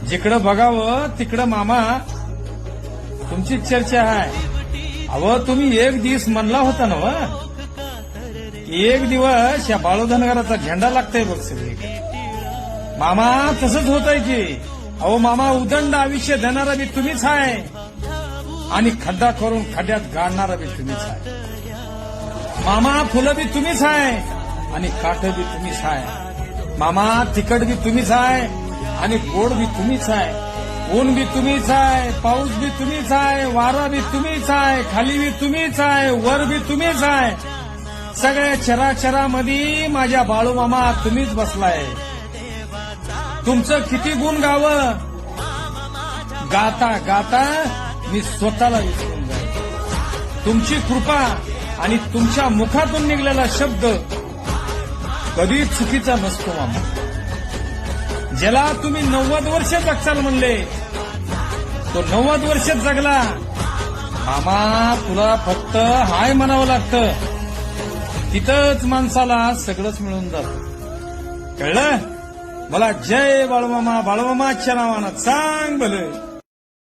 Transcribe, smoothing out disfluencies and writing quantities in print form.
जिकडं बघावं तिकडं मामा तुमचीच चर्चा आहे. अहो तुम्ही एक दिवस म्हणला होता ना व, एक दिवस या बाळू धनगराचा झेंडा लागतोय बघ सगळीकडे. मामा तसंच होतंय की. अहो मामा उदंड आयुष्य देणारा बी तुम्हीच आहे आणि खड्डा करून खड्ड्यात गाडणारा बी तुम्हीच आहे. मामा फुलं बी तुम्हीच आहे आणि काठ बी तुम्हीच आहे. मामा तिखट बी तुम्हीच आहे आणि गोड बी तुम्हीच आहे. ऊन बी तुम्हीच आहे, पाऊस बी तुम्हीच आहे, वारा बी तुम्हीच आहे, खाली बी तुम्हीच आहे, वर बी तुम्हीच आहे. सगळ्या चराचरामध्ये माझ्या बाळू मामा तुम्हीच बसलाय. तुमचं किती गुण गावं, गाता गाता मी स्वतःला विसरून जाईल. तुमची कृपा आणि तुमच्या मुखातून निघलेला शब्द कधी चुकीचा नसतो मामा. ज्याला तुम्ही 90 वर्ष जगचाल म्हणले तो 90 वर्ष जगला. मामा तुला फक्त हाय म्हणावं लागतं, तिथंच माणसाला सगळंच मिळून जातं. कळलं? मला जय बाळूमामा, बाळूमामाच्या नावानं सांग भलं.